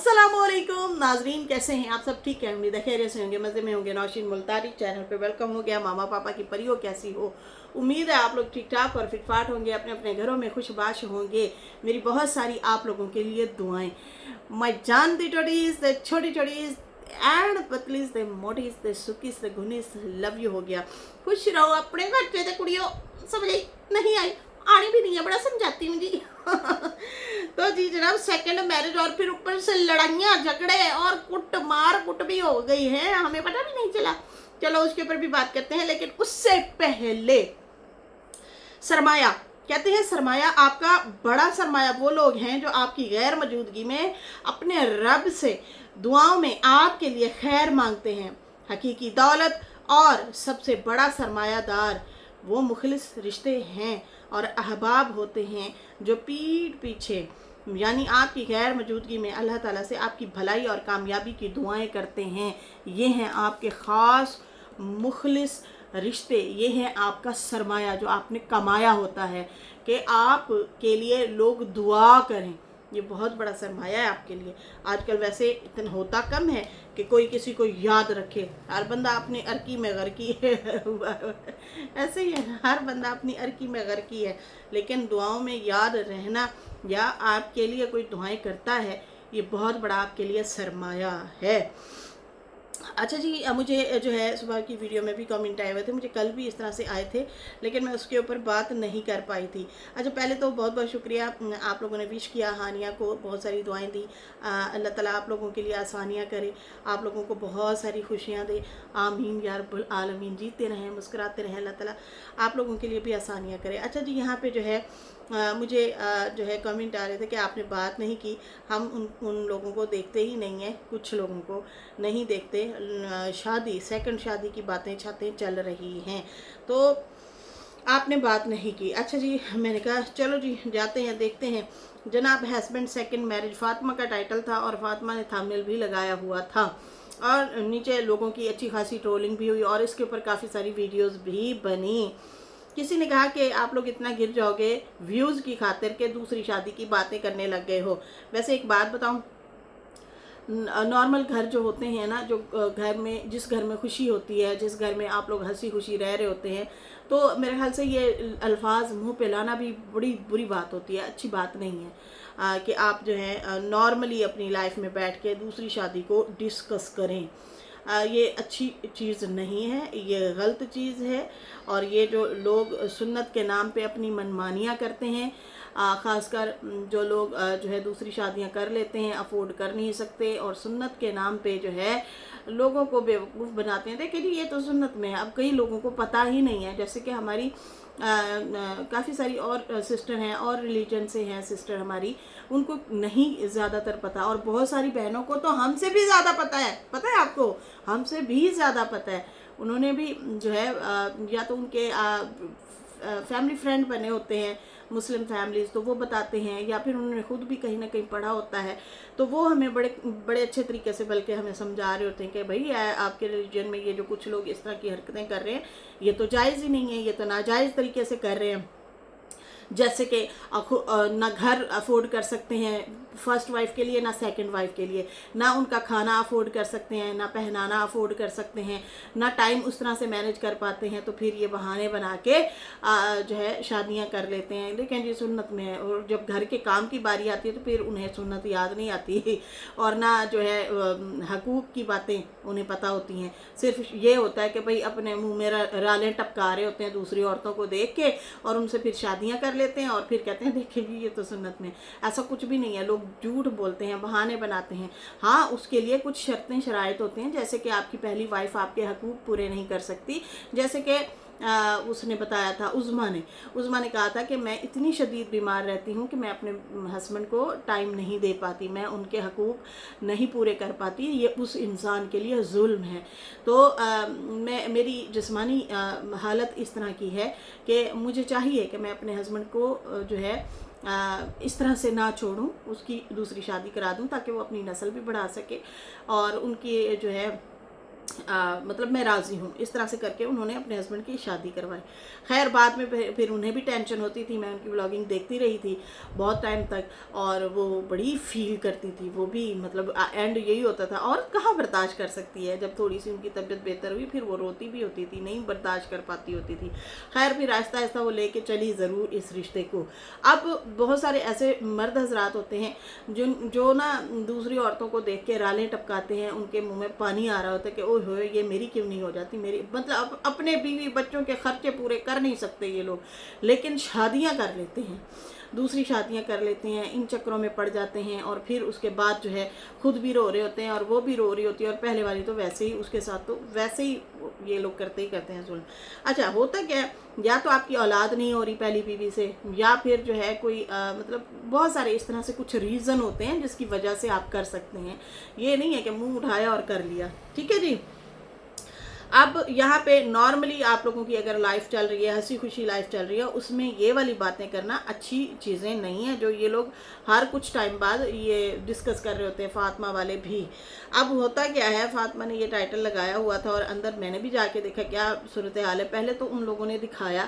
अस्सलामुअलैकुम नाजरीन, कैसे हैं आप सब? ठीक है, उम्मीद है खैरियत से होंगे, मज़े में होंगे। नौशीन मुल्तानी चैनल पे वेलकम हो गया। मामा पापा की परियों कैसी हो? उम्मीद है आप लोग ठीक ठाक और फिटफाट होंगे, अपने अपने घरों में खुशबाश होंगे। मेरी बहुत सारी आप लोगों के लिए दुआएं। मैं जानती छोटीज द छोटी छोटीज एंड पतलीज द मोटीज द सुकीज द गुनीस लव यू हो गया। खुश रहो अपने घर से कुड़ियों। समझ आई? नहीं आई? आनी भी नहीं है, बड़ा समझाती हूँ जी। तो जी जनाब, सेकंड मैरिज और फिर ऊपर से लड़ाइयाँ झगड़े और कुट भी हो गई है, हमें पता भी नहीं चला। चलो उसके ऊपर भी बात करते हैं, लेकिन उससे पहले सरमाया कहते हैं। सरमाया, आपका बड़ा सरमाया वो लोग हैं जो आपकी गैर मौजूदगी में अपने रब से दुआओं में आपके लिए खैर मांगते हैं। हकीकी दौलत और सबसे बड़ा सरमायादार वो मुखलिस रिश्ते हैं और अहबाब होते हैं जो पीठ पीछे यानी आपकी गैर मौजूदगी में अल्लाह ताला से आपकी भलाई और कामयाबी की दुआएं करते हैं। ये हैं आपके ख़ास मुखलिस रिश्ते, ये हैं आपका सरमाया जो आपने कमाया होता है कि आप के लिए लोग दुआ करें। ये बहुत बड़ा सरमाया है आपके लिए। आजकल वैसे इतना होता कम है कि कोई किसी को याद रखे। हर बंदा अपनी अरकी में गर्की है। ऐसे ही है, हर बंदा अपनी अरकी में गर्की है, लेकिन दुआओं में याद रहना या आपके लिए कोई दुआएं करता है, ये बहुत बड़ा आपके लिए सरमाया है। अच्छा जी, मुझे जो है सुबह की वीडियो में भी कमेंट आए हुए थे, मुझे कल भी इस तरह से आए थे, लेकिन मैं उसके ऊपर बात नहीं कर पाई थी। अच्छा, पहले तो बहुत बहुत शुक्रिया, आप लोगों ने विश किया, हानिया को बहुत सारी दुआएं दी। अल्लाह ताला आप लोगों के लिए आसानियाँ करे, आप लोगों को बहुत सारी खुशियाँ दे। आमीन या रब्बुल आलमीन। जीते रहें, मुस्कुराते रहें, अल्लाह ताला आप लोगों के लिए भी आसानियाँ करे। अच्छा जी, यहाँ पर जो है मुझे जो है कमेंट आ रहे थे कि आपने बात नहीं की। हम उन लोगों को देखते ही नहीं हैं, कुछ लोगों को नहीं देखते। शादी, सेकंड शादी की बातें छातें चल रही हैं, तो आपने बात नहीं की। अच्छा जी, मैंने कहा चलो जी जाते हैं, देखते हैं। जनाब, हस्बैंड सेकंड मैरिज, फातिमा का टाइटल था और फातिमा ने थंबनेल भी लगाया हुआ था और नीचे लोगों की अच्छी खासी ट्रोलिंग भी हुई और इसके ऊपर काफ़ी सारी वीडियोस भी बनी। किसी ने कहा कि आप लोग इतना गिर जाओगे व्यूज़ की खातिर के दूसरी शादी की बातें करने लग गए हो। वैसे एक बात बताऊं, नॉर्मल घर जो होते हैं ना, जो घर में, जिस घर में खुशी होती है, जिस घर में आप लोग हंसी खुशी रह रहे होते हैं, तो मेरे ख्याल से ये अल्फाज मुंह पे लाना भी बड़ी बुरी बात होती है, अच्छी बात नहीं है कि आप जो है नॉर्मली अपनी लाइफ में बैठ के दूसरी शादी को डिस्कस करें। ये अच्छी चीज़ नहीं है, ये गलत चीज़ है। और ये जो लोग सुन्नत के नाम पे अपनी मनमानियाँ करते हैं, ख़ासकर जो लोग जो है दूसरी शादियां कर लेते हैं, अफोर्ड कर नहीं सकते और सुन्नत के नाम पे जो है लोगों को बेवकूफ़ बनाते हैं। देखिए जी, ये तो सुन्नत में है। अब कई लोगों को पता ही नहीं है, जैसे कि हमारी काफ़ी सारी और सिस्टर हैं और रिलीजन से हैं सिस्टर हमारी, उनको नहीं ज़्यादातर पता, और बहुत सारी बहनों को तो हमसे भी ज़्यादा पता है आपको, हमसे भी ज़्यादा पता है। उन्होंने भी जो है या तो उनके फैमिली फ्रेंड बने होते हैं मुस्लिम फैमिलीज़, तो वो बताते हैं, या फिर उन्होंने खुद भी कहीं ना कहीं पढ़ा होता है, तो वो हमें बड़े बड़े अच्छे तरीके से बल्कि हमें समझा रहे होते हैं कि भाई आपके रिलीजन में ये जो कुछ लोग इस तरह की हरकतें कर रहे हैं, ये तो जायज़ ही नहीं है, ये तो नाजायज़ तरीके से कर रहे हैं। जैसे कि ना घर अफोर्ड कर सकते हैं फर्स्ट वाइफ के लिए, ना सेकंड वाइफ के लिए, ना उनका खाना अफोर्ड कर सकते हैं, ना पहनाना अफोर्ड कर सकते हैं, ना टाइम उस तरह से मैनेज कर पाते हैं, तो फिर ये बहाने बना के जो है शादियां कर लेते हैं। लेकिन ये सुन्नत में है, और जब घर के काम की बारी आती है तो फिर उन्हें सुन्नत याद नहीं आती और ना जो है हकूक़ की बातें उन्हें पता होती हैं। सिर्फ ये होता है कि भाई अपने मुँह में रालें टपका रहे होते हैं दूसरी औरतों को देख के, और उनसे फिर शादियाँ कर लेते हैं और फिर कहते हैं देखिए ये तो सुन्नत में। ऐसा कुछ भी नहीं है, लोग झूठ बोलते हैं, बहाने बनाते हैं। हाँ, उसके लिए कुछ शर्तें शराइत होते हैं, जैसे कि आपकी पहली वाइफ आपके हकूक़ पूरे नहीं कर सकती। जैसे कि उसने बताया था, उज़्मा ने कहा था कि मैं इतनी शदीद बीमार रहती हूँ कि मैं अपने हस्बैंड को टाइम नहीं दे पाती, मैं उनके हकूक़ नहीं पूरे कर पाती, ये उस इंसान के लिए जुल्म है। तो मेरी जिस्मानी हालत इस तरह की है कि मुझे चाहिए कि मैं अपने हस्बैंड को जो है इस तरह से ना छोड़ूं, उसकी दूसरी शादी करा दूं ताकि वो अपनी नस्ल भी बढ़ा सके और उनकी जो है मतलब मैं राज़ी हूँ, इस तरह से करके उन्होंने अपने हस्बैंड की शादी करवाई। खैर बाद में फिर उन्हें भी टेंशन होती थी, मैं उनकी व्लॉगिंग देखती रही थी बहुत टाइम तक, और वो बड़ी फील करती थी, वो भी मतलब एंड यही होता था। और कहाँ बर्दाश्त कर सकती है, जब थोड़ी सी उनकी तबीयत बेहतर हुई फिर वो रोती भी होती थी, नहीं बर्दाश्त कर पाती होती थी। खैर फिर आहिस्ता आहिस्ता वो लेके चली ज़रूर इस रिश्ते को। अब बहुत सारे ऐसे मर्द हजरात होते हैं जो ना दूसरी औरतों को देख के रालें टपकाते हैं, उनके मुंह में पानी आ रहा होता है कि ओह हो ये मेरी क्यों नहीं हो जाती, मेरी मतलब अपने बीवी बच्चों के खर्चे पूरे कर नहीं सकते ये लोग, लेकिन शादियां कर लेते हैं, दूसरी शादियां कर लेते हैं, इन चक्करों में पड़ जाते हैं, और फिर उसके बाद जो है खुद भी रो रहे होते हैं और वो भी रो रही होती है, और पहले वाली तो वैसे ही उसके साथ तो वैसे ही ये लोग करते ही करते हैं जुल्म। अच्छा होता क्या है, या तो आपकी औलाद नहीं हो रही पहली बीवी से, या फिर जो है कोई मतलब बहुत सारे इस तरह से कुछ रीज़न होते हैं जिसकी वजह से आप कर सकते हैं, ये नहीं है कि मुंह उठाया और कर लिया। ठीक है जी। अब यहाँ पे नॉर्मली आप लोगों की अगर लाइफ चल रही है, हंसी खुशी लाइफ चल रही है, उसमें ये वाली बातें करना अच्छी चीज़ें नहीं है, जो ये लोग हर कुछ टाइम बाद ये डिस्कस कर रहे होते हैं, फातिमा वाले भी। अब होता क्या है, फातिमा ने ये टाइटल लगाया हुआ था और अंदर मैंने भी जाके देखा क्या सूरत हाल है। पहले तो उन लोगों ने दिखाया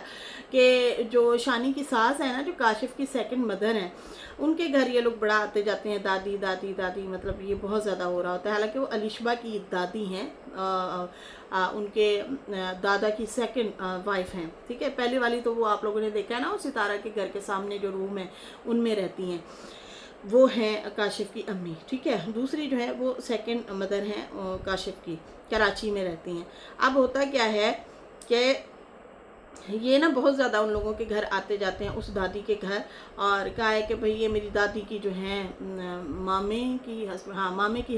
कि जो शानी की सास है ना, जो काशिफ की सेकंड मदर हैं, उनके घर ये लोग बड़ा आते जाते हैं, दादी दादी दादी, मतलब ये बहुत ज़्यादा हो रहा होता है। हालांकि वो अलिशबा की दादी हैं, उनके दादा की सेकंड वाइफ हैं। ठीक है, पहली वाली तो वो आप लोगों ने देखा है ना, वो सितारा के घर के सामने जो रूम है उनमें रहती हैं, वो हैं काशिफ की अम्मी। ठीक है, दूसरी जो है वो सेकंड मदर हैं काशिफ की, कराची में रहती हैं। अब होता क्या है कि ये ना बहुत ज़्यादा उन लोगों के घर आते जाते हैं, उस दादी के घर, और कहा है कि भाई ये मेरी दादी की जो है मामे की मामे की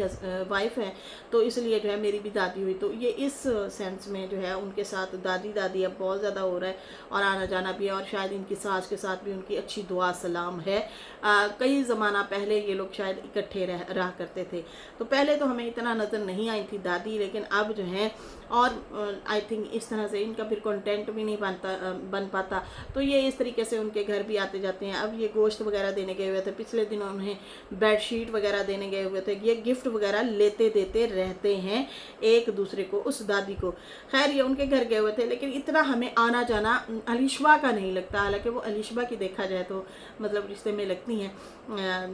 वाइफ है, तो इसलिए जो है मेरी भी दादी हुई। तो ये इस सेंस में जो है उनके साथ दादी दादी अब बहुत ज़्यादा हो रहा है, और आना जाना भी है, और शायद इनकी सास के साथ भी उनकी अच्छी दुआ सलाम है। कई ज़माना पहले ये लोग शायद इकट्ठे रहा करते थे, तो पहले तो हमें इतना नज़र नहीं आई थी दादी, लेकिन अब जो है, और आई थिंक इस तरह से इनका फिर कंटेंट भी नहीं बन पाता, तो ये इस तरीके से उनके घर भी आते जाते हैं। अब ये गोश्त वगैरह देने गए हुए थे, पिछले दिनों उन्हें बेडशीट वगैरह देने गए हुए थे, ये गिफ्ट वगैरह लेते देते रहते हैं एक दूसरे को, उस दादी को। खैर ये उनके घर गए हुए थे, लेकिन इतना हमें आना जाना अलिशबा का नहीं लगता, हालांकि वो अलिशबा की देखा जाए तो मतलब रिश्ते में लगती हैं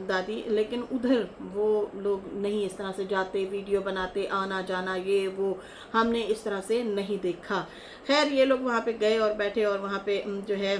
दादी, लेकिन उधर वो लोग नहीं इस तरह से जाते, वीडियो बनाते, आना जाना ये वो हमने इस तरह से नहीं देखा। खैर ये लोग वहाँ पे गए और बैठे, और वहाँ पे जो है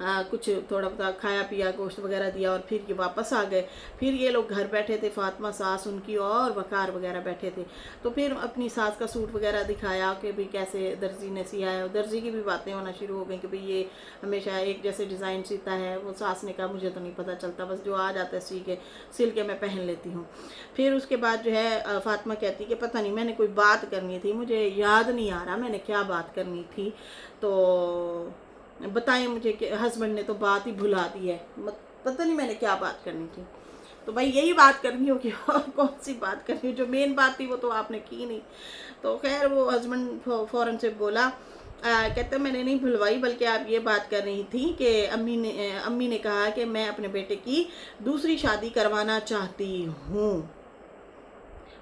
कुछ थोड़ा बहुत खाया पिया, गोश्त वगैरह दिया, और फिर ये वापस आ गए। फिर ये लोग घर बैठे थे, फातिमा सास उनकी और वकार वगैरह बैठे थे, तो फिर अपनी सास का सूट वगैरह दिखाया कि भाई कैसे दर्जी ने सिया है। दर्जी की भी बातें होना शुरू हो गई कि भाई ये हमेशा एक जैसे डिज़ाइन सीता है। वो सास ने कहा मुझे तो नहीं पता चलता, बस जो आ जाता है सिल के मैं पहन लेती हूँ। फिर उसके बाद जो है फातिमा कहती कि पता नहीं मैंने कोई बात करनी थी, मुझे याद नहीं आ रहा मैंने क्या बात करनी थी, तो बताएं मुझे कि हस्बैंड ने तो बात ही भुला दी है, पता नहीं मैंने क्या बात करनी थी। तो भाई यही बात करनी होगी, और कौन सी बात करनी, जो मेन बात थी वो तो आपने की नहीं। तो खैर वो हस्बैंड फ़ौरन से बोला, कहते मैंने नहीं भुलवाई, बल्कि आप ये बात कर रही थी कि अम्मी ने कहा कि मैं अपने बेटे की दूसरी शादी करवाना चाहती हूँ।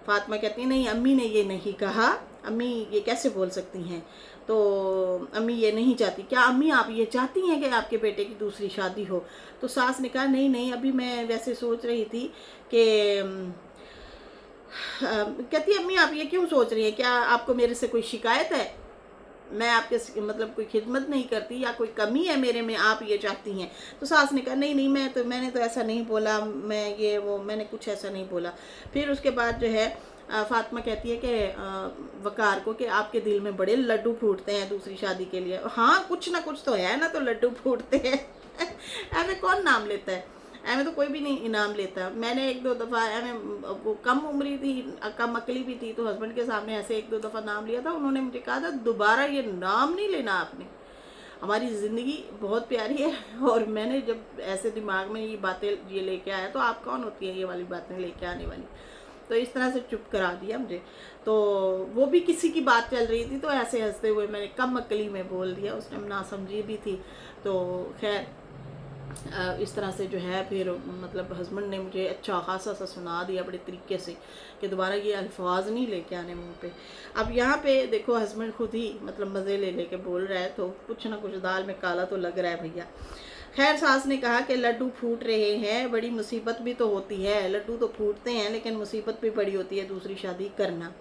फातिमा कहती है नहीं अम्मी ने ये नहीं कहा, अम्मी ये कैसे बोल सकती हैं, तो अम्मी ये नहीं चाहती। क्या अम्मी आप ये चाहती हैं कि आपके बेटे की दूसरी शादी हो? तो सास ने कहा नहीं नहीं, अभी मैं वैसे सोच रही थी कि कहती है अम्मी आप ये क्यों सोच रही हैं, क्या आपको मेरे से कोई शिकायत है, मैं आपके मतलब कोई खिदमत नहीं करती या कोई कमी है मेरे में, आप ये चाहती हैं? तो सास ने कहा नहीं नहीं, मैंने तो ऐसा नहीं बोला, मैंने कुछ ऐसा नहीं बोला। फिर उसके बाद जो है फातिमा कहती है कि वकार को कि आपके दिल में बड़े लड्डू फूटते हैं दूसरी शादी के लिए। हाँ कुछ ना कुछ तो है ना, तो लड्डू फूटते हैं ऐसे कौन नाम लेता है, ऐमें तो कोई भी नहीं इनाम लेता। मैंने एक दो दफ़ा वो कम उम्री थी, कम अकली भी थी, तो हस्बैंड के सामने ऐसे एक दो दफ़ा नाम लिया था, उन्होंने मुझे कहा था दोबारा ये नाम नहीं लेना आपने, हमारी ज़िंदगी बहुत प्यारी है। और मैंने जब ऐसे दिमाग में ये बातें ये लेके आया, तो आप कौन होती हैं ये वाली बातें लेके आने वाली? तो इस तरह से चुप करा दिया मुझे। तो वो भी किसी की बात चल रही थी, तो ऐसे हंसते हुए मैंने कम अकली में बोल दिया, उसने ना समझी भी थी। तो खैर इस तरह से जो है फिर मतलब हस्बैंड ने मुझे अच्छा खासा सा सुना दिया बड़े तरीके से कि दोबारा ये अल्फाज नहीं लेके आने मुंह पे। अब यहाँ पे देखो हस्बैंड खुद ही मतलब मज़े ले लेके बोल रहा है, तो कुछ ना कुछ दाल में काला तो लग रहा है भैया। खैर सास ने कहा कि लड्डू फूट रहे हैं, बड़ी मुसीबत भी तो होती है, लड्डू तो फूटते हैं लेकिन मुसीबत भी बड़ी होती है दूसरी शादी करना।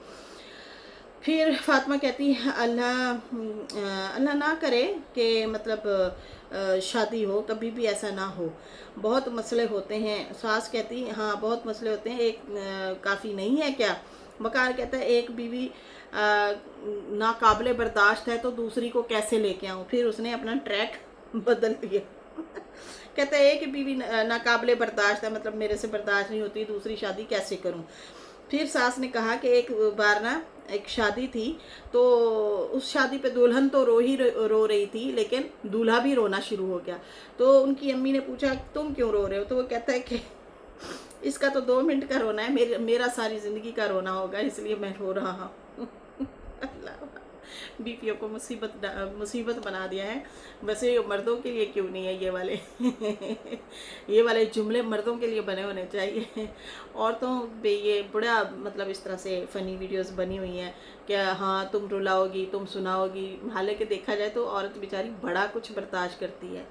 फिर फातिमा कहती है अल्लाह ना करे कि मतलब शादी हो, कभी भी ऐसा ना हो, बहुत मसले होते हैं। सास कहती हाँ बहुत मसले होते हैं, एक काफ़ी नहीं है क्या? वकार कहता है एक बीवी नाकाबिले बर्दाश्त है तो दूसरी को कैसे लेके आऊँ? फिर उसने अपना ट्रैक बदल दिया। कहता है एक बीवी नाकाबिले बर्दाश्त है, मतलब मेरे से बर्दाश्त नहीं होती, दूसरी शादी कैसे करूँ? फिर सास ने कहा कि एक बार ना एक शादी थी, तो उस शादी पे दुल्हन तो रो रही थी लेकिन दूल्हा भी रोना शुरू हो गया। तो उनकी अम्मी ने पूछा तुम क्यों रो रहे हो? तो वो कहता है कि इसका तो 2 मिनट का रोना है, मेरा सारी ज़िंदगी का रोना होगा, इसलिए मैं रो रहा हूँ। अल्लाह बीपियों को मुसीबत बना दिया है। वैसे ये मर्दों के लिए क्यों नहीं है ये वाले ये वाले जुमले मर्दों के लिए बने होने चाहिए। औरतों पे ये बड़ा मतलब इस तरह से फ़नी वीडियोस बनी हुई हैं कि हाँ तुम रुलाओगी, तुम सुनाओगी। हालांकि देखा जाए तो औरत बेचारी बड़ा कुछ बर्दाश्त करती है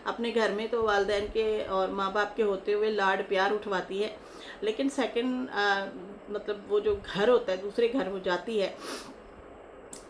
अपने घर में, तो वालिदैन के और माँ बाप के होते हुए लाड प्यार उठवाती है, लेकिन सेकंड मतलब वो जो घर होता है, दूसरे घर वो जाती है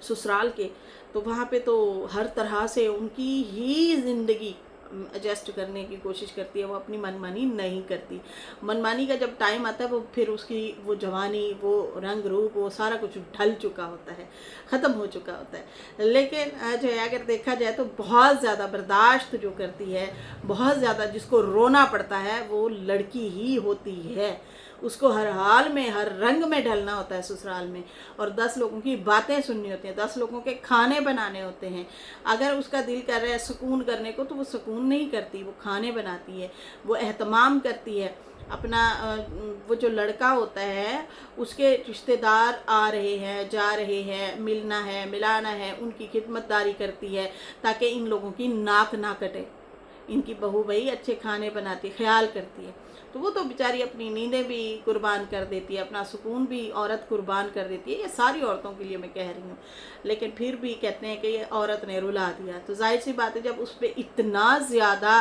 ससुराल के, तो वहाँ पे तो हर तरह से उनकी ही ज़िंदगी एडजस्ट करने की कोशिश करती है, वो अपनी मनमानी नहीं करती। मनमानी का जब टाइम आता है वो फिर उसकी वो जवानी, वो रंग रूप, वो सारा कुछ ढल चुका होता है, ख़त्म हो चुका होता है। लेकिन जो है अगर देखा जाए तो बहुत ज़्यादा बर्दाश्त जो करती है, बहुत ज़्यादा जिसको रोना पड़ता है, वो लड़की ही होती है। उसको हर हाल में हर रंग में ढलना होता है ससुराल में, और 10 लोगों की बातें सुननी होती हैं, 10 लोगों के खाने बनाने होते हैं। अगर उसका दिल कर रहा है सुकून करने को तो वो सुकून नहीं करती, वो खाने बनाती है, वो एहतमाम करती है अपना। वो जो लड़का होता है उसके रिश्तेदार आ रहे हैं, जा रहे हैं, मिलना है, मिलाना है, उनकी खिदमतदारी करती है ताकि इन लोगों की नाक ना कटे। इनकी बहू भाई अच्छे खाने बनाती, ख्याल करती है, तो वो तो बेचारी अपनी नींदें भी कुर्बान कर देती है, अपना सुकून भी औरत कुर्बान कर देती है। ये सारी औरतों के लिए मैं कह रही हूँ, लेकिन फिर भी कहते हैं कि ये औरत ने रुला दिया। तो जाहिर सी बात है जब उस पर इतना ज़्यादा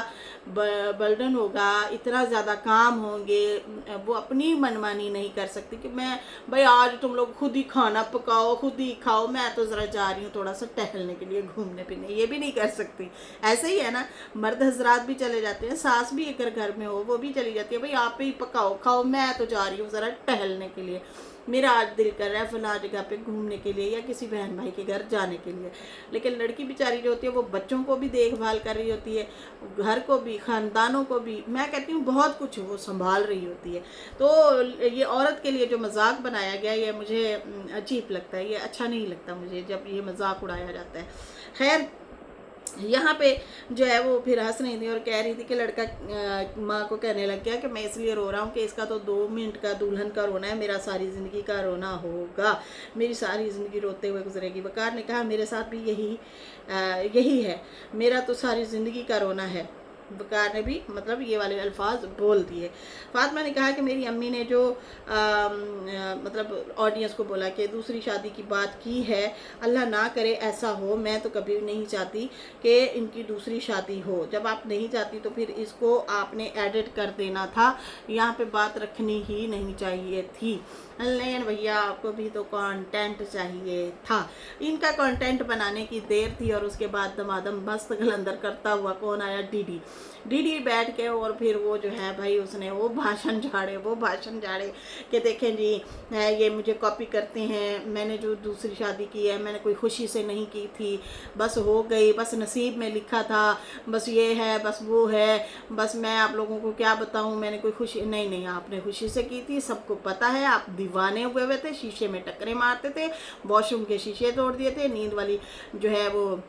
बर्डन होगा, इतना ज़्यादा काम होंगे, वो अपनी मनमानी नहीं कर सकती कि मैं भाई आज तुम लोग खुद ही खाना पकाओ, खुद ही खाओ, मैं तो ज़रा जा रही हूँ थोड़ा सा टहलने के लिए, घूमने फिरने, ये भी नहीं कर सकती। ऐसे ही है ना, मर्द हजरात भी चले जाते हैं, सास भी अगर घर में हो वो भी चली जाती है, भाई आप ही पकाओ खाओ, मैं तो जा रही हूँ ज़रा टहलने के लिए, मेरा आज दिल कर रहा है फलां जगह पे घूमने के लिए या किसी बहन भाई के घर जाने के लिए। लेकिन लड़की बेचारी जो होती है वो बच्चों को भी देखभाल कर रही होती है, घर को भी, ख़ानदानों को भी, मैं कहती हूँ बहुत कुछ वो संभाल रही होती है। तो ये औरत के लिए जो मजाक बनाया गया ये मुझे अजीब लगता है, ये अच्छा नहीं लगता मुझे जब ये मजाक उड़ाया जाता है। खैर यहाँ पे जो है वो फिर हंस रही थी और कह रही थी कि लड़का माँ को कहने लग गया कि मैं इसलिए रो रहा हूँ कि इसका तो 2 मिनट का दुल्हन का रोना है, मेरा सारी ज़िंदगी का रोना होगा, मेरी सारी ज़िंदगी रोते हुए गुजरेगी। वकार ने कहा मेरे साथ भी यही है, मेरा तो सारी ज़िंदगी का रोना है। वकार ने भी मतलब ये वाले अल्फाज बोल दिए। फातिमा ने कहा कि मेरी अम्मी ने जो मतलब ऑडियंस को बोला कि दूसरी शादी की बात की है, अल्लाह ना करे ऐसा हो, मैं तो कभी नहीं चाहती कि इनकी दूसरी शादी हो। जब आप नहीं चाहती तो फिर इसको आपने एडिट कर देना था, यहाँ पे बात रखनी ही नहीं चाहिए थी। लेकिन भैया आपको भी तो कंटेंट चाहिए था। इनका कंटेंट बनाने की देर थी और उसके बाद दमादम मस्त गलंदर करता हुआ कौन आया, डीडी बैठ के, और फिर वो जो है भाई उसने वो भाषण झाड़े कि देखें जी ये मुझे कॉपी करते हैं, मैंने जो दूसरी शादी की है मैंने कोई खुशी से नहीं की थी, बस हो गई, बस नसीब में लिखा था, बस ये है, बस वो है, बस मैं आप लोगों को क्या बताऊं, मैंने कोई खुशी नहीं, आपने खुशी से की थी, सबको पता है। आप दीवाने हुए थे, शीशे में टक्करें मारते थे, वॉशरूम के शीशे तोड़ दिए थे, नींद वाली जो है वो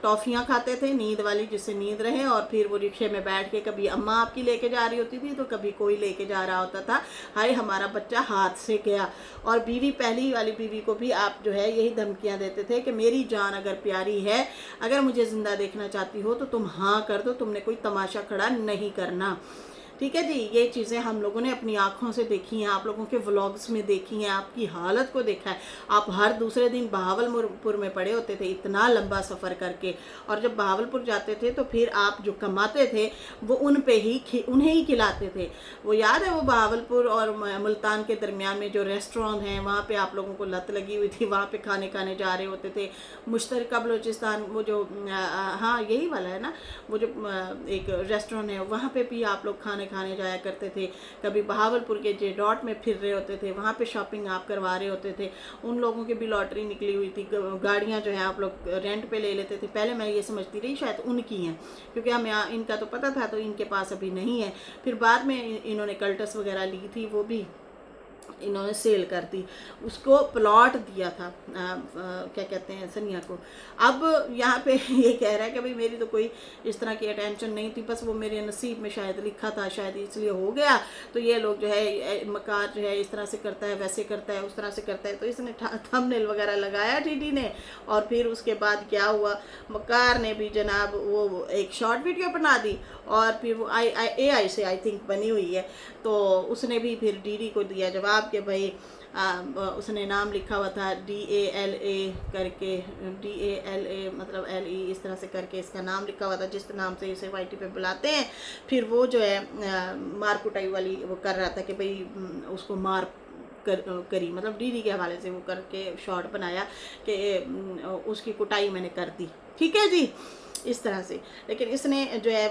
टॉफ़ियाँ खाते थे नींद वाली, जिससे नींद रहे, और फिर वो रिक्शे में बैठ के कभी अम्मा आपकी लेके जा रही होती थी तो कभी कोई लेके जा रहा होता था, हाय हमारा बच्चा हाथ से गया। और बीवी, पहली वाली बीवी को भी आप जो है यही धमकियाँ देते थे कि मेरी जान अगर प्यारी है, अगर मुझे ज़िंदा देखना चाहती हो तो तुम हाँ कर दो, तुमने कोई तमाशा खड़ा नहीं करना। ठीक है जी, ये चीज़ें हम लोगों ने अपनी आँखों से देखी हैं, आप लोगों के व्लॉग्स में देखी हैं, आपकी हालत को देखा है। आप हर दूसरे दिन बहावलपुर में पड़े होते थे इतना लंबा सफ़र करके, और जब बहावलपुर जाते थे तो फिर आप जो कमाते थे वो उन्हें ही खिलाते थे। वो याद है वो बहावलपुर और मुल्तान के दरमियान में जो रेस्टोरेंट हैं, वहाँ पे आप लोगों को लत लगी हुई थी, वहाँ पे खाने जा रहे होते थे। मुश्तरका बलोचिस्तान, वो जो हाँ यही वाला है ना, वो जो एक रेस्टोरेंट है, वहाँ पे भी आप लोग खाने जाया करते थे। कभी बहावलपुर के जे डॉट में फिर रहे होते थे, वहाँ पे शॉपिंग आप करवा रहे होते थे। उन लोगों की भी लॉटरी निकली हुई थी, गाड़ियाँ जो है आप लोग रेंट पे ले लेते थे। पहले मैं ये समझती रही शायद उनकी हैं, क्योंकि हमें इनका तो पता था, तो इनके पास अभी नहीं है। फिर बाद में इन्होंने कल्टस वगैरह ली थी, वो भी इन्होंने सेल कर दी, उसको प्लॉट दिया था क्या कहते हैं, सनिया को। अब यहाँ पे ये कह रहा है कि भाई मेरी तो कोई इस तरह की अटेंशन नहीं थी, बस वो मेरे नसीब में शायद लिखा था, शायद इसलिए हो गया। तो ये लोग जो है, मकार जो है इस तरह से करता है, वैसे करता है, उस तरह से करता है, तो इसने थंबनेल वगैरह लगाया टीटी ने। और फिर उसके बाद क्या हुआ, मकार ने भी जनाब वो एक शॉर्ट वीडियो बना दी, और फिर वो AI से आई थिंक बनी हुई है, तो उसने भी फिर डीडी को दिया जवाब कि भाई उसने नाम लिखा हुआ था DALA करके, DALA मतलब LE इस तरह से करके इसका नाम लिखा हुआ था, जिस नाम से इसे YT पे बुलाते हैं। फिर वो जो है मार कुटाई वाली वो कर रहा था कि भाई उसको मार करी, मतलब डीडी के हवाले से वो करके शॉर्ट बनाया कि उसकी कुटाई मैंने कर दी। ठीक है जी, इस तरह से। लेकिन इसने जो है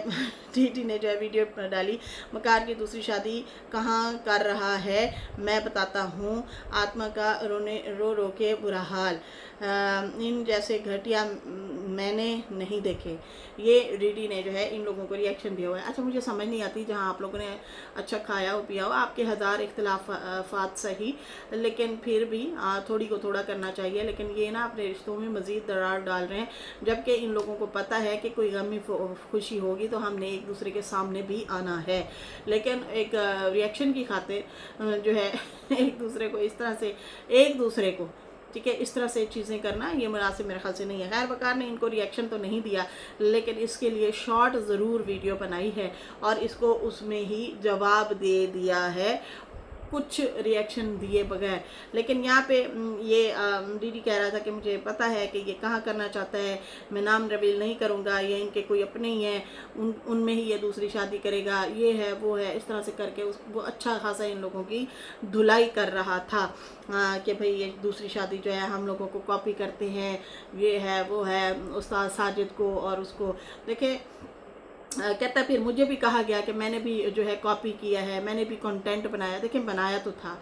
टीटी ने जो है वीडियो डाली, मकार की दूसरी शादी कहाँ कर रहा है मैं बताता हूँ, आत्मा का रो रो के बुरा हाल, इन जैसे घटिया मैंने नहीं देखे। ये डीडी ने जो है इन लोगों को रिएक्शन दिया हुआ है। अच्छा, मुझे समझ नहीं आती, जहाँ आप लोगों ने अच्छा खाया हो पिया हो, आपके हज़ार इख्तलाफात सही, लेकिन फिर भी थोड़ी को थोड़ा करना चाहिए। लेकिन ये ना अपने रिश्तों में मज़ीद दरार डाल रहे हैं, जबकि इन लोगों को पता है कि कोई गमी खुशी होगी तो हमने एक दूसरे के सामने भी आना है। लेकिन एक रिएक्शन की खातिर जो है एक दूसरे को इस तरह से, एक दूसरे को, ठीक है, इस तरह से चीज़ें करना ये मुनासिब मेरे ख्याल से नहीं है। खैर, वकार ने इनको रिएक्शन तो नहीं दिया, लेकिन इसके लिए शॉर्ट ज़रूर वीडियो बनाई है और इसको उसमें ही जवाब दे दिया है, कुछ रिएक्शन दिए बगैर। लेकिन यहाँ पे ये डीडी कह रहा था कि मुझे पता है कि ये कहाँ करना चाहता है, मैं नाम रिवील नहीं करूँगा, ये इनके कोई अपने ही हैं, उनमें ही ये दूसरी शादी करेगा, ये है वो है, इस तरह से करके वो अच्छा खासा इन लोगों की धुलाई कर रहा था कि भाई ये दूसरी शादी जो है हम लोगों को कॉपी करते हैं, ये है वो है, उस्ताद साजिद को और उसको। देखिए कहता है फिर मुझे भी कहा गया कि मैंने भी जो है कॉपी किया है, मैंने भी कंटेंट बनाया। देखिए बनाया तो था,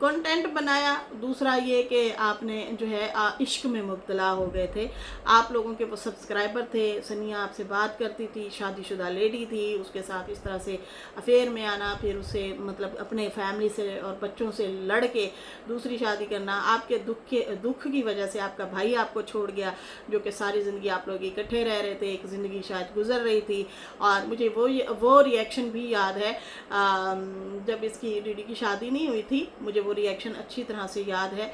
कंटेंट बनाया। दूसरा ये कि आपने जो है इश्क में मुब्तला हो गए थे, आप लोगों के वो सब्सक्राइबर थे, सनिया आपसे बात करती थी, शादीशुदा लेडी थी, उसके साथ इस तरह से अफेयर में आना, फिर उसे मतलब अपने फैमिली से और बच्चों से लड़ के दूसरी शादी करना, आपके दुख की वजह से आपका भाई आपको छोड़ गया, जो कि सारी ज़िंदगी आप लोग इकट्ठे रह रहे थे, एक ज़िंदगी शायद गुजर रही थी। और मुझे वो रिएक्शन भी याद है, जब इसकी डीडी की शादी नहीं हुई थी, मुझे वो रिएक्शन अच्छी तरह से याद है।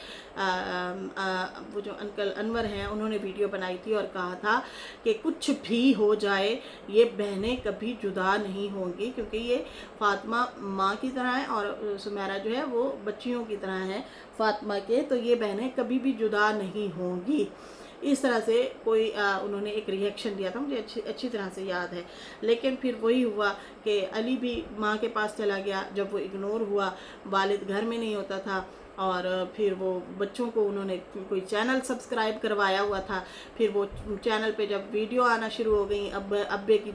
वो जो अंकल अनवर हैं, उन्होंने वीडियो बनाई थी और कहा था कि कुछ भी हो जाए ये बहनें कभी जुदा नहीं होंगी, क्योंकि ये फातिमा माँ की तरह है और सुमेरा जो है वो बच्चियों की तरह है फातिमा के, तो ये बहनें कभी भी जुदा नहीं होंगी। इस तरह से कोई उन्होंने एक रिएक्शन दिया था, मुझे अच्छी तरह से याद है। लेकिन फिर वही हुआ कि अली भी माँ के पास चला गया, जब वो इग्नोर हुआ, वालिद घर में नहीं होता था, और फिर वो बच्चों को उन्होंने कोई चैनल सब्सक्राइब करवाया हुआ था, फिर वो चैनल पे जब वीडियो आना शुरू हो गई, अब्बे की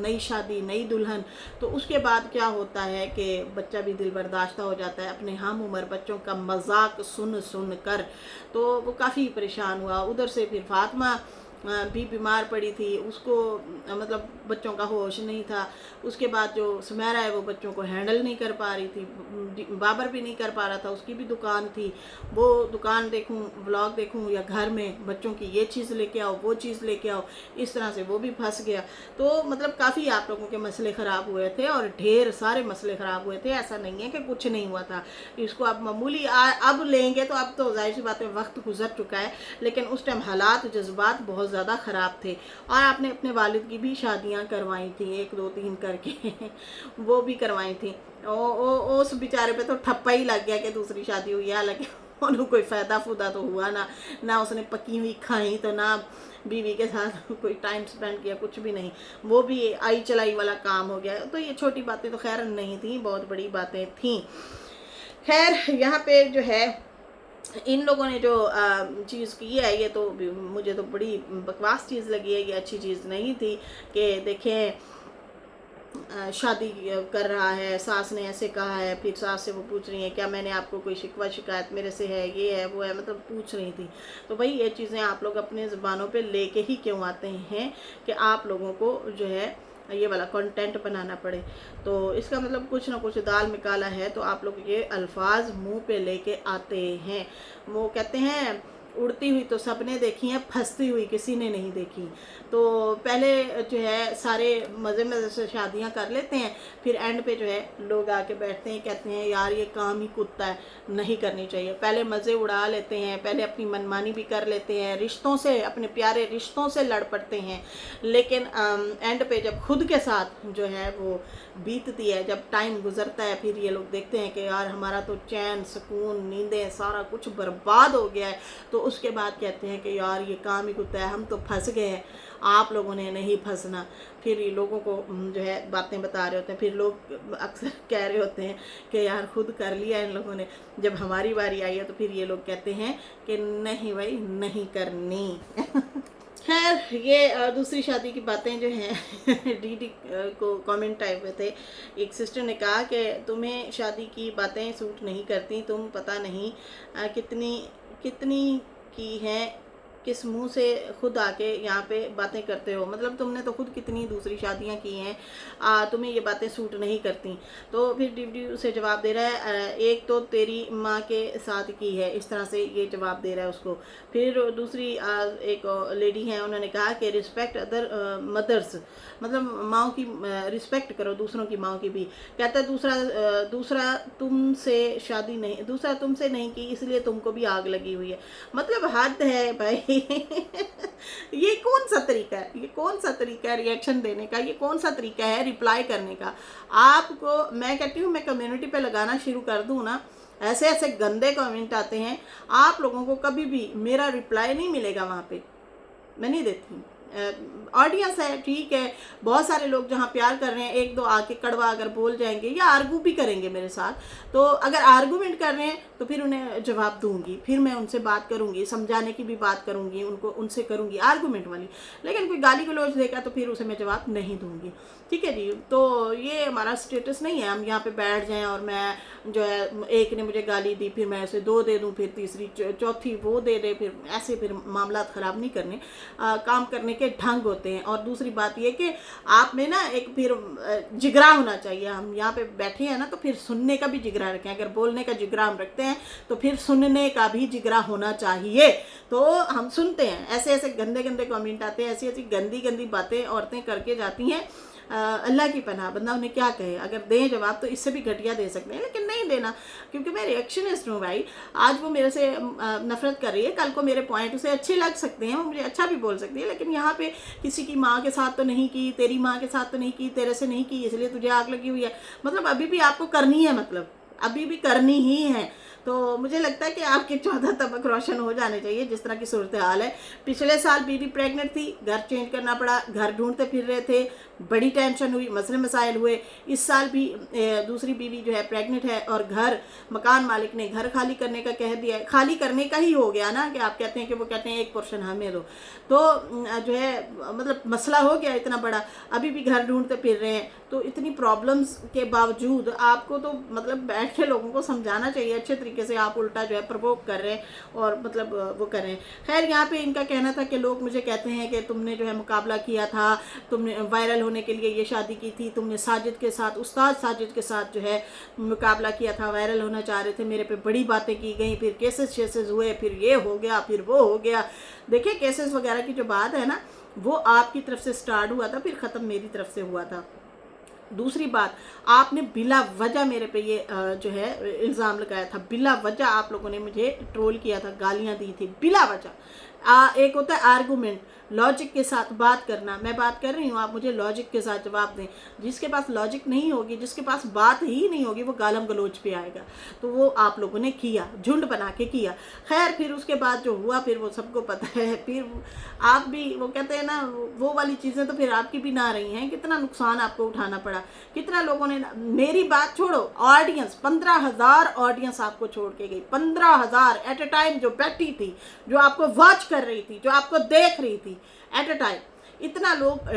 नई शादी, नई दुल्हन, तो उसके बाद क्या होता है कि बच्चा भी दिल बर्दाश्त हो जाता है अपने हम उम्र बच्चों का मजाक सुन कर, तो वो काफ़ी परेशान हुआ। उधर से फिर फातिमा भी बीमार पड़ी थी, उसको मतलब बच्चों का होश नहीं था। उसके बाद जो सुमेरा है वो बच्चों को हैंडल नहीं कर पा रही थी, बाबर भी नहीं कर पा रहा था, उसकी भी दुकान थी। वो दुकान देखूं, व्लॉग देखूं, या घर में बच्चों की ये चीज़ लेके आओ, वो चीज़ लेके आओ, इस तरह से वो भी फंस गया। तो मतलब काफ़ी आप लोगों के मसले ख़राब हुए थे, और ढेर सारे मसले ख़राब हुए थे। ऐसा नहीं है कि कुछ नहीं हुआ था। इसको आप मामूली अब लेंगे तो अब तो जाहिर सी बात है वक्त गुजर चुका है, लेकिन उस टाइम हालात जज्बात बहुत ज़्यादा ख़राब थे। और आपने अपने वालिद की भी शादियाँ करवाई थी, 1 2 3 करके वो भी करवाई थी। उस बेचारे पे तो ठप्पा ही लग गया कि दूसरी शादी हुई है, हालांकि उन्हें कोई फ़ायदा फूदा तो हुआ ना उसने पकी हुई खाई, तो ना बीवी के साथ कोई टाइम स्पेंड किया, कुछ भी नहीं। वो भी आई चलाई वाला काम हो गया। तो ये छोटी बातें तो खैर नहीं थी, बहुत बड़ी बातें थी। खैर यहाँ पे जो है इन लोगों ने जो चीज़ की है, ये तो मुझे तो बड़ी बकवास चीज़ लगी है। ये अच्छी चीज़ नहीं थी कि देखें शादी कर रहा है, सास ने ऐसे कहा है, फिर सास से वो पूछ रही है क्या मैंने आपको कोई शिकवा शिकायत मेरे से है, ये है वो है, मतलब पूछ रही थी। तो भाई ये चीज़ें आप लोग अपने ज़बानों पे लेके ही क्यों आते हैं कि आप लोगों को जो है ये वाला कंटेंट बनाना पड़े। तो इसका मतलब कुछ ना कुछ दाल में काला है, तो आप लोग ये अल्फाज मुंह पे लेके आते हैं। वो कहते हैं उड़ती हुई तो सबने देखी है, फंसती हुई किसी ने नहीं देखी। तो पहले जो है सारे मज़े मज़े से शादियां कर लेते हैं, फिर एंड पे जो है लोग आके बैठते हैं, कहते हैं यार ये काम ही कुत्ता है, नहीं करनी चाहिए। पहले मज़े उड़ा लेते हैं, पहले अपनी मनमानी भी कर लेते हैं, रिश्तों से, अपने प्यारे रिश्तों से लड़ पड़ते हैं, लेकिन एंड पे जब खुद के साथ जो है वो बीतती है, जब टाइम गुजरता है, फिर ये लोग देखते हैं कि यार हमारा तो चैन सुकून नींदें सारा कुछ बर्बाद हो गया है। तो उसके बाद कहते हैं कि यार ये काम ही कुत्ता है, हम तो फंस गए हैं, आप लोगों ने नहीं फंसना। फिर ये लोगों को जो है बातें बता रहे होते हैं, फिर लोग अक्सर कह रहे होते हैं कि यार खुद कर लिया इन लोगों ने, जब हमारी बारी आई है तो फिर ये लोग कहते हैं कि नहीं भाई नहीं करनी। खैर ये दूसरी शादी की बातें जो हैं डीडी को कमेंट टाइप में थे। एक सिस्टर ने कहा कि तुम्हें शादी की बातें सूट नहीं करती, तुम पता नहीं कितनी कितनी की हैं, किस मुंह से खुद आके यहाँ पे बातें करते हो, मतलब तुमने तो खुद कितनी दूसरी शादियाँ की हैं, तुम्हें ये बातें सूट नहीं करती। तो फिर डीडी उसे जवाब दे रहा है एक तो तेरी माँ के साथ की है, इस तरह से ये जवाब दे रहा है उसको। फिर दूसरी एक लेडी हैं, उन्होंने कहा कि रिस्पेक्ट अदर मदर्स, मतलब माँओं की रिस्पेक्ट करो, दूसरों की माँओं की भी। कहता है दूसरा तुमसे नहीं की, इसलिए तुमको भी आग लगी हुई है। मतलब हद है भाई। ये कौन सा तरीका है, ये कौन सा तरीका है रिएक्शन देने का, ये कौन सा तरीका है रिप्लाई करने का। आपको मैं कहती हूँ मैं कम्युनिटी पे लगाना शुरू कर दूँ ना, ऐसे ऐसे गंदे कमेंट आते हैं, आप लोगों को कभी भी मेरा रिप्लाई नहीं मिलेगा वहाँ पे, मैं नहीं देती। ऑडियंस है ठीक है, बहुत सारे लोग जहाँ प्यार कर रहे हैं, एक दो आके कड़वा अगर बोल जाएंगे या आर्गू भी करेंगे मेरे साथ, तो अगर आर्गूमेंट कर रहे हैं तो फिर उन्हें जवाब दूंगी, फिर मैं उनसे बात करूंगी, समझाने की भी बात करूंगी, उनसे करूंगी आर्गूमेंट वाली। लेकिन कोई गाली गलौज देगा तो फिर उसे मैं जवाब नहीं दूंगी, ठीक है जी। तो ये हमारा स्टेटस नहीं है हम यहाँ पे बैठ जाएं और मैं जो है एक ने मुझे गाली दी फिर मैं उसे 2 दे दूँ, फिर तीसरी चौथी वो दे दे, फिर ऐसे फिर मामला ख़राब नहीं करने। काम करने के ढंग होते हैं। और दूसरी बात ये कि आप में ना एक फिर जिगरा होना चाहिए। हम यहाँ पे बैठे हैं ना तो फिर सुनने का भी जिगरा रखें, अगर बोलने का जिगरा हम रखते हैं तो फिर सुनने का भी जिगरा होना चाहिए। तो हम सुनते हैं, ऐसे ऐसे गंदे गंदे कमेंट आते हैं, ऐसी ऐसी गंदी गंदी बातें औरतें करके जाती हैं। अल्लाह की पनाह, बंदा उन्हें क्या कहे। अगर दें जवाब तो इससे भी घटिया दे सकते हैं, लेकिन नहीं देना, क्योंकि मैं रिएक्शनिस्ट हूँ भाई। आज वो मेरे से नफरत कर रही है, कल को मेरे पॉइंट उसे अच्छे लग सकते हैं, वो मुझे अच्छा भी बोल सकती है, लेकिन यहाँ पे किसी की माँ के साथ तो नहीं की, तेरी माँ के साथ तो नहीं की, तेरे से नहीं की, इसलिए तुझे आग लगी हुई है। मतलब अभी भी आपको करनी है, मतलब अभी भी करनी ही है। तो मुझे लगता है कि आपके 14 तबक रोशन हो जाने चाहिए, जिस तरह की सूरत हाल है। पिछले साल बीवी प्रेग्नेंट थी, घर चेंज करना पड़ा, घर ढूंढते फिर रहे थे, बड़ी टेंशन हुई, मसले मसाइल हुए। इस साल भी दूसरी बीवी जो है प्रेग्नेंट है और घर मकान मालिक ने घर खाली करने का कह दिया। खाली करने का ही हो गया ना, कि आप कहते हैं कि वो कहते हैं एक पोर्शन हमें दो, तो जो है मतलब मसला हो गया इतना बड़ा। अभी भी घर ढूंढते फिर रहे हैं। तो इतनी प्रॉब्लम्स के बावजूद आपको तो मतलब बैठ के लोगों को समझाना चाहिए अच्छे तरीके से। आप उल्टा जो है प्रवोक कर रहे हैं और मतलब वो कर रहे हैं। खैर यहाँ पे इनका कहना था कि लोग मुझे कहते हैं कि तुमने जो है मुकाबला किया था, तुमने वायरल होने के लिए ये शादी की थी, तुमने साजिद के साथ, उस्ताद साजिद के साथ जो है मुकाबला किया था, वायरल होना चाह रहे थे, मेरे पे बड़ी बातें की गई, फिर केसेस हुए, फिर ये हो गया, फिर वो हो गया। देखिए केसेस वगैरह की जो बात है ना, वो आपकी तरफ से स्टार्ट हुआ था, फिर ख़त्म मेरी तरफ से हुआ था। दूसरी बात, आपने बिला वजह मेरे पे ये जो है इल्ज़ाम लगाया था, बिला वजह आप लोगों ने मुझे ट्रोल किया था, गालियां दी थी बिला वजह। एक होता है आर्गूमेंट, लॉजिक के साथ बात करना। मैं बात कर रही हूँ, आप मुझे लॉजिक के साथ जवाब दें। जिसके पास लॉजिक नहीं होगी, जिसके पास बात ही नहीं होगी, वो गालम गलोच पे आएगा। तो वो आप लोगों ने किया, झुंड बना के किया। खैर फिर उसके बाद जो हुआ फिर वो सबको पता है। फिर आप भी वो कहते हैं ना, वो वाली चीज़ें तो फिर आपकी भी ना रही हैं। कितना नुकसान आपको उठाना पड़ा, कितना लोगों ने, मेरी बात छोड़ो, ऑडियंस 15,000 ऑडियंस आपको छोड़ के गई। 15,000 एट ए टाइम जो बैठी थी, जो आपको वॉच कर रही थी, जो आपको देख रही थी एट अ टाइम। इतना लोग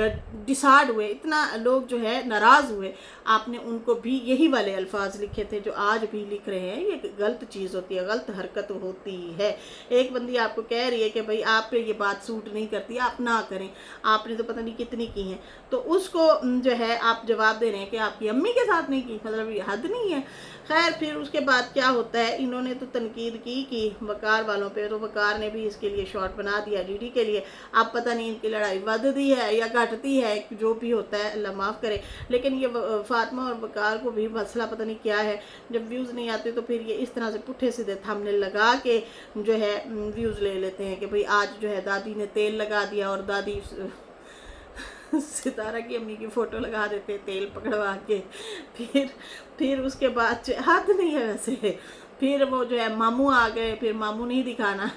डिसाइड हुए, इतना लोग जो है नाराज़ हुए। आपने उनको भी यही वाले अल्फाज लिखे थे जो आज भी लिख रहे हैं। ये गलत चीज़ होती है, गलत हरकत होती है। एक बंदी आपको कह रही है कि भाई आप पे ये बात सूट नहीं करती, आप ना करें, आपने तो पता नहीं कितनी की हैं, तो उसको जो है आप जवाब दे रहे हैं कि आपकी अम्मी के साथ नहीं की। मतलब ये हद नहीं है। खैर फिर उसके बाद क्या होता है, इन्होंने तो तनकीद की कि वकार वालों पे, तो वकार ने भी इसके लिए शॉर्ट बना दिया डीडी के लिए। अब पता नहीं इनकी लड़ाई बढ़ती है या घटती है, जो भी होता है अल्लाह माफ़ करे। लेकिन ये फातिमा और वकार को भी मसला पता नहीं क्या है, जब व्यूज़ नहीं आते तो फिर ये इस तरह से पुट्ठे सीधे थंबनेल लगा के जो है व्यूज़ ले लेते हैं कि भाई आज जो है दादी ने तेल लगा दिया, और दादी सितारा की अम्मी की फ़ोटो लगा देते तेल पकड़वा के। फिर उसके बाद हाथ नहीं है वैसे। फिर वो जो है मामू आ गए, फिर मामू नहीं दिखाना,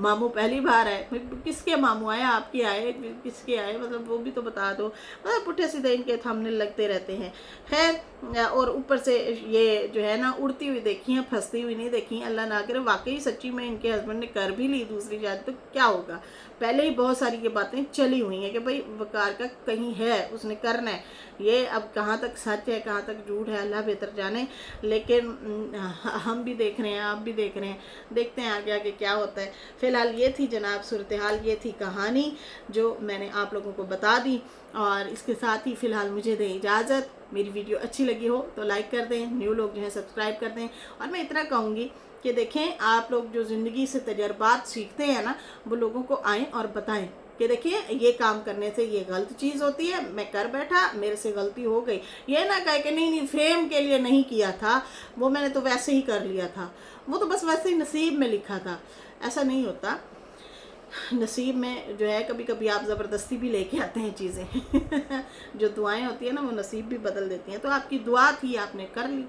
मामू पहली बार आए, किसके मामू आए, आपके आए, किसके आए, मतलब वो भी तो बता दो। मतलब पुट्ठे सीधे इनके थंबनेल लगते रहते हैं। खैर और ऊपर से ये जो है ना उड़ती हुई देखी हैं, फंसती हुई नहीं देखी। अल्लाह ना करे वाकई सच्ची में इनके हस्बैंड ने कर भी ली दूसरी शादी तो क्या होगा। पहले ही बहुत सारी ये बातें चली हुई हैं कि भाई वकार का कहीं है, उसने करना है। ये अब कहाँ तक सच है कहाँ तक झूठ है अल्लाह बेहतर जाने। लेकिन हम भी देख रहे हैं, आप भी देख रहे हैं, देखते हैं आगे आगे क्या होता है। फ़िलहाल ये थी जनाब सूरत हाल, ये थी कहानी जो मैंने आप लोगों को बता दी। और इसके साथ ही फ़िलहाल मुझे दें इजाज़त। मेरी वीडियो अच्छी लगी हो तो लाइक कर दें, न्यू लोग जो है सब्सक्राइब कर दें। और मैं इतना कहूँगी कि देखें, आप लोग जो ज़िंदगी से तजर्बात सीखते हैं ना, वो लोगों को आएँ और बताएं कि देखिए ये काम करने से ये गलत चीज़ होती है, मैं कर बैठा, मेरे से गलती हो गई। ये ना कहे कि नहीं फेम के लिए नहीं किया था, वो मैंने तो वैसे ही कर लिया था, वो तो बस वैसे ही नसीब में लिखा था। ऐसा नहीं होता। नसीब में जो है कभी कभी आप ज़बरदस्ती भी लेके आते हैं चीज़ें जो दुआएं होती है ना, वो नसीब भी बदल देती हैं। तो आपकी दुआ थी, आपने कर ली,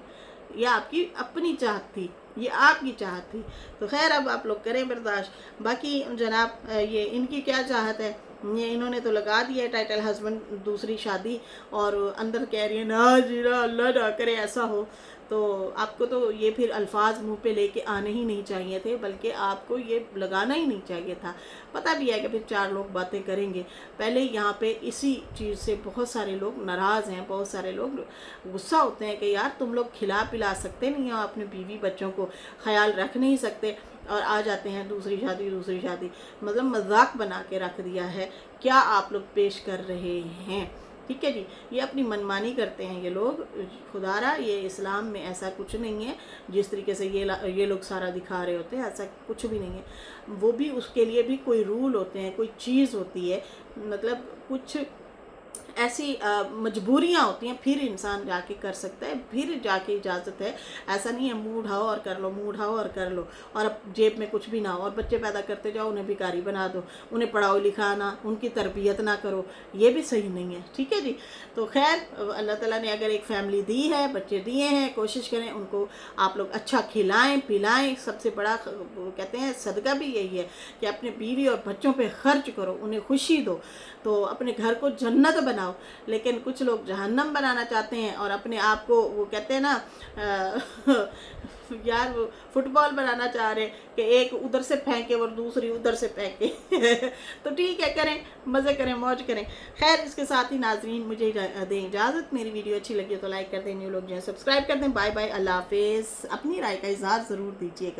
या आपकी अपनी चाहत थी, ये आपकी चाहत थी। तो खैर अब आप लोग करें बर्दाश्त। बाकी जनाब ये इनकी क्या चाहत है, ये इन्होंने तो लगा दिया है टाइटल हस्बैंड दूसरी शादी, और अंदर कह रही है ना जीरा अल्लाह ना करे ऐसा हो। तो आपको तो ये फिर अल्फाज मुंह पे लेके आने ही नहीं चाहिए थे, बल्कि आपको ये लगाना ही नहीं चाहिए था। पता भी है कि फिर 4 लोग बातें करेंगे। पहले यहाँ पे इसी चीज़ से बहुत सारे लोग नाराज़ हैं, बहुत सारे लोग गुस्सा होते हैं कि यार तुम लोग खिला पिला सकते नहीं हो, अपने बीवी बच्चों को ख्याल रख नहीं सकते, और आ जाते हैं दूसरी शादी, मतलब मजाक बना के रख दिया है। क्या आप लोग पेश कर रहे हैं? ठीक है जी, ये अपनी मनमानी करते हैं ये लोग। खुदारा ये इस्लाम में ऐसा कुछ नहीं है जिस तरीके से ये लोग सारा दिखा रहे होते हैं, ऐसा कुछ भी नहीं है। वो भी उसके लिए भी कोई रूल होते हैं, कोई चीज़ होती है, मतलब कुछ ऐसी मजबूरियाँ होती हैं, फिर इंसान जाके कर सकता है, फिर जाके इजाज़त है। ऐसा नहीं है मुँह उठाओ और कर लो, मुँह उठाओ और कर लो, और अब जेब में कुछ भी ना हो, और बच्चे पैदा करते जाओ, उन्हें भिखारी बना दो, उन्हें पढ़ाओ लिखाना, उनकी तरबियत ना करो, ये भी सही नहीं है। ठीक है जी। तो खैर अल्लाह ताला ने अगर एक फैमिली दी है, बच्चे दिए हैं, कोशिश करें उनको आप लोग अच्छा खिलाएं पिलाएं। सबसे बड़ा कहते हैं सदका भी यही है कि अपने बीवी और बच्चों पर खर्च करो, उन्हें खुशी दो, तो अपने घर को जन्नत बना بناؤ، لیکن کچھ لوگ جہنم بنانا چاہتے ہیں اور اپنے آپ کو وہ کہتے ہیں نا یار وہ فٹ بال بنانا چاہ رہے کہ ایک ادھر سے پھینکے اور دوسری ادھر سے پھینکے تو ٹھیک ہے، کریں مزے کریں موج کریں۔ خیر اس کے ساتھ ہی ناظرین مجھے دیں اجازت، میری ویڈیو اچھی لگی تو لائک کر دیں، نیو لوگ جو ہیں سبسکرائب کر دیں۔ بائے بائے، اللہ حافظ۔ اپنی رائے کا اظہار ضرور دیجیے گا۔